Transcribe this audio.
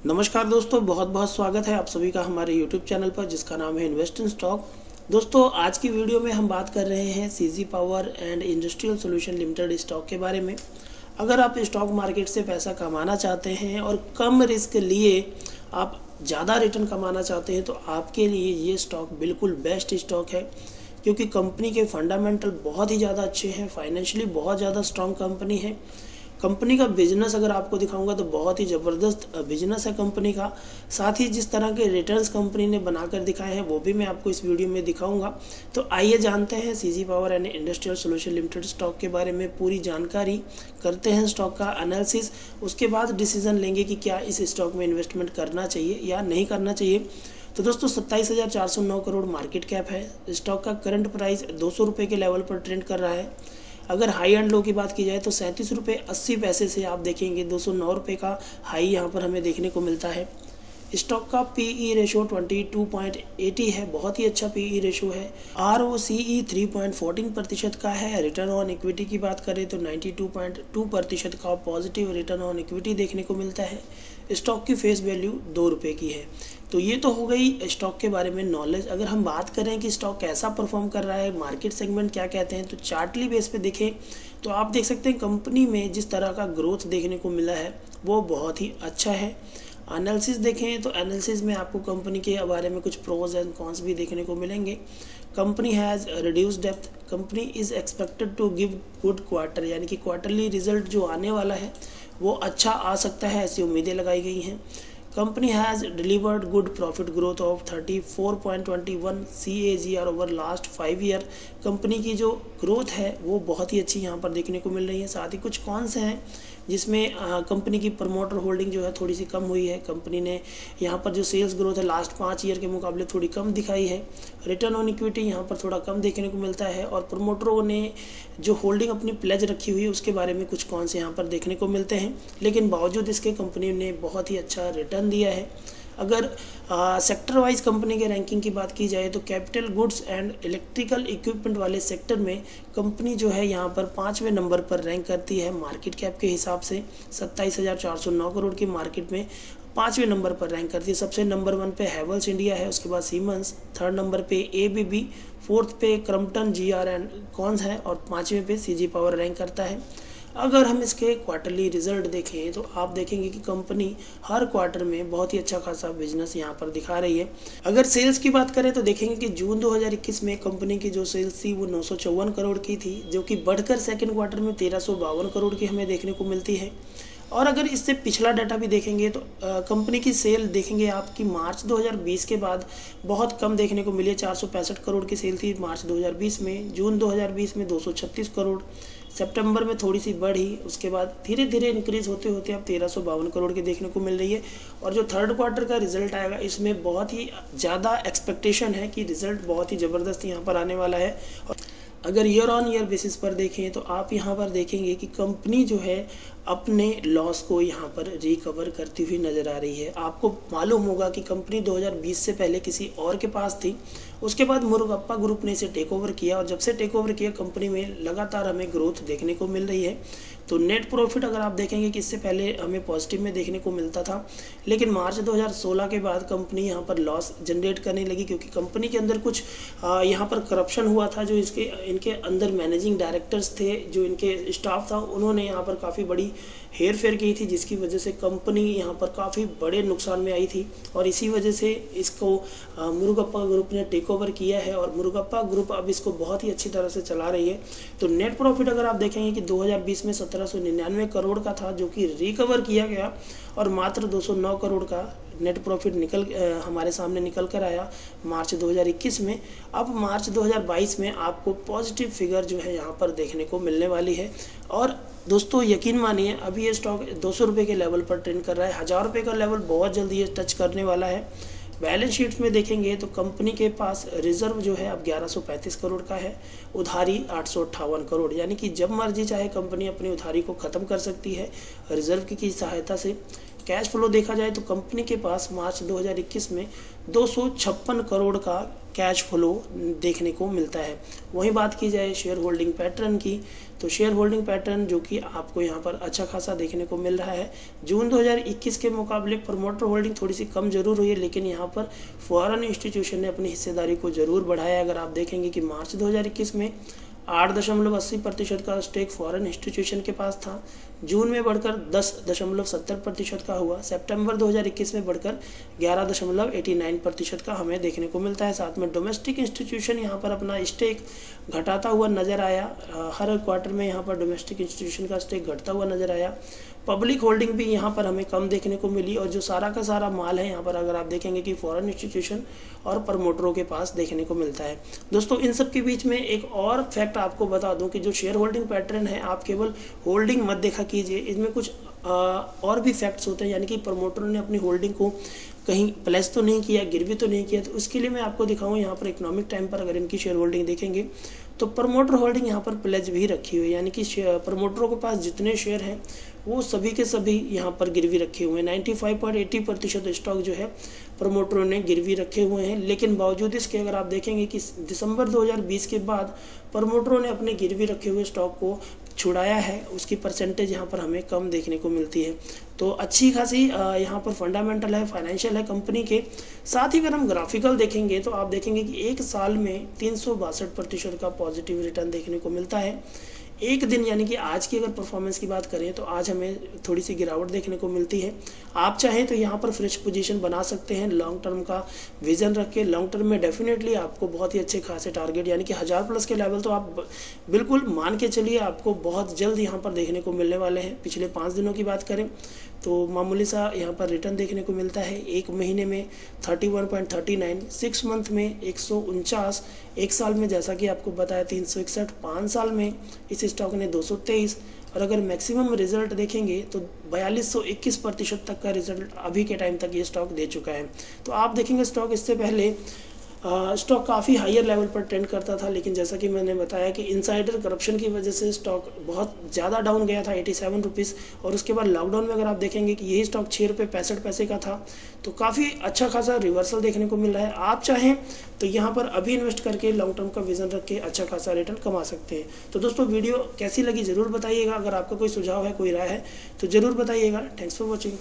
नमस्कार दोस्तों, बहुत बहुत स्वागत है आप सभी का हमारे YouTube चैनल पर जिसका नाम है इन्वेस्ट इन स्टॉक। दोस्तों, आज की वीडियो में हम बात कर रहे हैं CG power and industrial solution limited stock के बारे में। अगर आप स्टॉक मार्केट से पैसा कमाना चाहते हैं और कम रिस्क लिए आप ज़्यादा रिटर्न कमाना चाहते हैं तो आपके लिए ये स्टॉक बिल्कुल बेस्ट स्टॉक है, क्योंकि कंपनी के फंडामेंटल बहुत ही ज़्यादा अच्छे हैं, फाइनेंशियली बहुत ज़्यादा स्ट्रॉन्ग कंपनी है। कंपनी का बिजनेस अगर आपको दिखाऊंगा तो बहुत ही ज़बरदस्त बिजनेस है कंपनी का। साथ ही जिस तरह के रिटर्न्स कंपनी ने बनाकर दिखाए हैं वो भी मैं आपको इस वीडियो में दिखाऊंगा। तो आइए जानते हैं CG power and industrial solution limited stock के बारे में पूरी जानकारी, करते हैं स्टॉक का एनालिसिस, उसके बाद डिसीजन लेंगे कि क्या इस स्टॉक में इन्वेस्टमेंट करना चाहिए या नहीं करना चाहिए। तो दोस्तों, 27,409 करोड़ मार्केट कैप है। स्टॉक का करंट प्राइस 200 रुपये के लेवल पर ट्रेंड कर रहा है। अगर हाई एंड लो की बात की जाए तो 37.80 रुपये से आप देखेंगे 209 रुपये का हाई यहाँ पर हमें देखने को मिलता है। स्टॉक का पीई रेशो 22.80 है, बहुत ही अच्छा पीई रेशो है। ROCE 3.14% का है। रिटर्न ऑन इक्विटी की बात करें तो 92.2% का पॉजिटिव रिटर्न ऑन इक्विटी देखने को मिलता है। स्टॉक की फेस वैल्यू 2 रुपये की है। तो ये तो हो गई स्टॉक के बारे में नॉलेज। अगर हम बात करें कि स्टॉक कैसा परफॉर्म कर रहा है, मार्केट सेगमेंट क्या कहते हैं, तो चार्टली बेस पे देखें तो आप देख सकते हैं कंपनी में जिस तरह का ग्रोथ देखने को मिला है वो बहुत ही अच्छा है। एनालिसिस देखें तो एनालिसिस में आपको कंपनी के बारे में कुछ प्रोज एंड कॉन्स भी देखने को मिलेंगे। कंपनी हैज़ रिड्यूस डेप्थ। Company is expected to give good quarter, यानी कि क्वार्टरली रिजल्ट जो आने वाला है वो अच्छा आ सकता है, ऐसी उम्मीदें लगाई गई हैं। Company has delivered good profit growth of 34.21 CAGR over last 5 year. Company की जो ग्रोथ है वो बहुत ही अच्छी यहाँ पर देखने को मिल रही है। साथ ही कुछ कौन से हैं जिसमें कंपनी की प्रमोटर होल्डिंग जो है थोड़ी सी कम हुई है। कंपनी ने यहाँ पर जो सेल्स ग्रोथ है लास्ट 5 ईयर के मुकाबले थोड़ी कम दिखाई है। रिटर्न ऑन इक्विटी यहाँ पर थोड़ा कम देखने को मिलता है। और प्रमोटरों ने जो होल्डिंग अपनी प्लेज रखी हुई है उसके बारे में कुछ कौन से यहाँ पर देखने को मिलते हैं, लेकिन बावजूद इसके कंपनी ने बहुत ही अच्छा रिटर्न दिया है। अगर सेक्टर वाइज कंपनी के रैंकिंग की बात की जाए तो capital goods and electrical equipment वाले सेक्टर में कंपनी जो है यहाँ पर 5वें नंबर पर रैंक करती है। मार्केट कैप के हिसाब से 27,409 करोड़ की मार्केट में 5वें नंबर पर रैंक करती है। सबसे नंबर 1 पे हैवेल्स इंडिया है, उसके बाद सीमेंस, 3rd नंबर पे ABB, 4th पे क्रम्पटन GR एंड कॉन्स है और 5वें पे सीजी पावर रैंक करता है। अगर हम इसके क्वार्टरली रिजल्ट देखें तो आप देखेंगे कि कंपनी हर क्वार्टर में बहुत ही अच्छा खासा बिजनेस यहाँ पर दिखा रही है। अगर सेल्स की बात करें तो देखेंगे कि जून 2021 में कंपनी की जो सेल्स थी वो 954 करोड़ की थी, जो कि बढ़कर सेकंड क्वार्टर में 1352 करोड़ की हमें देखने को मिलती है। और अगर इससे पिछला डाटा भी देखेंगे तो कंपनी की सेल देखेंगे आपकी मार्च 2020 के बाद बहुत कम देखने को मिली है। 465 करोड़ की सेल थी मार्च 2020 में। जून 2020 में 236 करोड़, सितंबर में थोड़ी सी बढ़ी, उसके बाद धीरे धीरे इंक्रीज होते होते अब 1352 करोड़ की देखने को मिल रही है। और जो 3rd क्वार्टर का रिजल्ट आएगा इसमें बहुत ही ज़्यादा एक्सपेक्टेशन है कि रिजल्ट बहुत ही ज़बरदस्त यहाँ पर आने वाला है। अगर ईयर ऑन ईयर बेसिस पर देखें तो आप यहाँ पर देखेंगे कि कंपनी जो है अपने लॉस को यहाँ पर रिकवर करती हुई नज़र आ रही है। आपको मालूम होगा कि कंपनी 2020 से पहले किसी और के पास थी, उसके बाद मुरुगप्पा ग्रुप ने इसे टेक ओवर किया और जब से टेक ओवर किया कंपनी में लगातार हमें ग्रोथ देखने को मिल रही है। तो नेट प्रॉफिट अगर आप देखेंगे कि इससे पहले हमें पॉजिटिव में देखने को मिलता था, लेकिन मार्च 2016 के बाद कंपनी यहाँ पर लॉस जनरेट करने लगी, क्योंकि कंपनी के अंदर कुछ यहाँ पर करप्शन हुआ था। जो इनके अंदर मैनेजिंग डायरेक्टर्स थे, जो इनके स्टाफ था, उन्होंने यहाँ पर काफ़ी बड़ी हेर फेर की थी, जिसकी वजह से कंपनी यहाँ पर काफ़ी बड़े नुकसान में आई थी। और इसी वजह से इसको मुरुगप्पा ग्रुप ने टेक ओवर किया है और मुरुगप्पा ग्रुप अब इसको बहुत ही अच्छी तरह से चला रही है। तो नेट प्रॉफिट अगर आप देखेंगे कि 2020 में 1799 करोड़ का था, जो कि रिकवर किया गया और मात्र 209 करोड़ का नेट प्रॉफिट हमारे सामने निकल कर आया मार्च 2021 में। अब मार्च 2022 में आपको पॉजिटिव फिगर जो है यहाँ पर देखने को मिलने वाली है। और दोस्तों यकीन मानिए अभी ये स्टॉक 200 रुपये के लेवल पर ट्रेंड कर रहा है। 1000 रुपये का लेवल बहुत जल्दी ये टच करने वाला है। बैलेंस शीट में देखेंगे तो कंपनी के पास रिजर्व जो है अब 1135 करोड़ का है, उधारी 858 करोड़, यानी कि जब मर्जी चाहे कंपनी अपनी उधारी को ख़त्म कर सकती है रिजर्व की सहायता से। कैश फ्लो देखा जाए तो कंपनी के पास मार्च 2021 में 256 करोड़ का कैश फ्लो देखने को मिलता है। वहीं बात की जाए शेयर होल्डिंग पैटर्न की, तो शेयर होल्डिंग पैटर्न जो कि आपको यहाँ पर अच्छा खासा देखने को मिल रहा है। जून 2021 के मुकाबले प्रमोटर होल्डिंग थोड़ी सी कम जरूर हुई है, लेकिन यहाँ पर फॉरेन इंस्टीट्यूशन ने अपनी हिस्सेदारी को जरूर बढ़ाया। अगर आप देखेंगे कि मार्च 2021 में 8.80% का स्टेक फॉरेन इंस्टीट्यूशन के पास था, जून में बढ़कर 10.70% का हुआ, सितंबर 2021 में बढ़कर 11.89% का हमें देखने को मिलता है। साथ में डोमेस्टिक इंस्टीट्यूशन यहाँ पर अपना स्टेक घटाता हुआ नजर आया। हर क्वार्टर में यहाँ पर डोमेस्टिक इंस्टीट्यूशन का स्टेक घटता हुआ नजर आया। पब्लिक होल्डिंग भी यहाँ पर हमें कम देखने को मिली, और जो सारा का सारा माल है यहाँ पर अगर आप देखेंगे कि फॉरेन इंस्टीट्यूशन और प्रमोटरों के पास देखने को मिलता है। दोस्तों इन सब के बीच में एक और फैक्ट आपको बता दूं कि जो शेयर होल्डिंग पैटर्न है, आप केवल होल्डिंग मत देखा कीजिए, इसमें कुछ और भी फैक्ट्स होते हैं, यानी कि प्रमोटरों ने अपनी होल्डिंग को कहीं प्लेस तो नहीं किया, गिरवी तो नहीं किया। तो उसके लिए मैं आपको दिखाऊं, यहाँ पर इकोनॉमिक टाइम पर अगर इनकी शेयर होल्डिंग देखेंगे तो प्रमोटर होल्डिंग यहाँ पर प्लेज भी रखी हुई है, यानी कि प्रमोटरों के पास जितने शेयर हैं वो सभी के सभी यहाँ पर गिरवी रखे हुए हैं। 95.80% स्टॉक जो है प्रमोटरों ने गिरवी रखे हुए हैं। लेकिन बावजूद इसके अगर आप देखेंगे कि दिसंबर 2020 के बाद प्रमोटरों ने अपने गिरवी रखे हुए स्टॉक को छुड़ाया है, उसकी परसेंटेज यहाँ पर हमें कम देखने को मिलती है। तो अच्छी खासी यहाँ पर फंडामेंटल है, फाइनेंशियल है कंपनी के। साथ ही अगर हम ग्राफिकल देखेंगे तो आप देखेंगे कि एक साल में 362% का पॉजिटिव रिटर्न देखने को मिलता है। एक दिन यानी कि आज की अगर परफॉर्मेंस की बात करें तो आज हमें थोड़ी सी गिरावट देखने को मिलती है। आप चाहें तो यहाँ पर फ्रेश पोजीशन बना सकते हैं, लॉन्ग टर्म का विजन रख के। लॉन्ग टर्म में डेफिनेटली आपको बहुत ही अच्छे खासे टारगेट यानी कि 1000+ के लेवल तो आप बिल्कुल मान के चलिए आपको बहुत जल्द यहाँ पर देखने को मिलने वाले हैं। पिछले 5 दिनों की बात करें तो मामूली सा यहाँ पर रिटर्न देखने को मिलता है। एक महीने में 31.39, 6 मंथ में 149, एक साल में जैसा कि आपको बताया 361, 5 साल में इस स्टॉक ने 223, और अगर मैक्सिमम रिजल्ट देखेंगे तो 4221% तक का रिजल्ट अभी के टाइम तक ये स्टॉक दे चुका है। तो आप देखेंगे स्टॉक इससे पहले स्टॉक काफ़ी हायर लेवल पर ट्रेंड करता था, लेकिन जैसा कि मैंने बताया कि इनसाइडर करप्शन की वजह से स्टॉक बहुत ज़्यादा डाउन गया था 87 रुपीज़, और उसके बाद लॉकडाउन में अगर आप देखेंगे कि यही स्टॉक 6 रुपये 65 पैसे का था। तो काफ़ी अच्छा खासा रिवर्सल देखने को मिल रहा है। आप चाहें तो यहाँ पर अभी इन्वेस्ट करके लॉन्ग टर्म का विजन रख के अच्छा खासा रिटर्न कमा सकते हैं। तो दोस्तों वीडियो कैसी लगी ज़रूर बताइएगा। अगर आपका कोई सुझाव है, कोई राय है तो ज़रूर बताइएगा। Thanks for watching.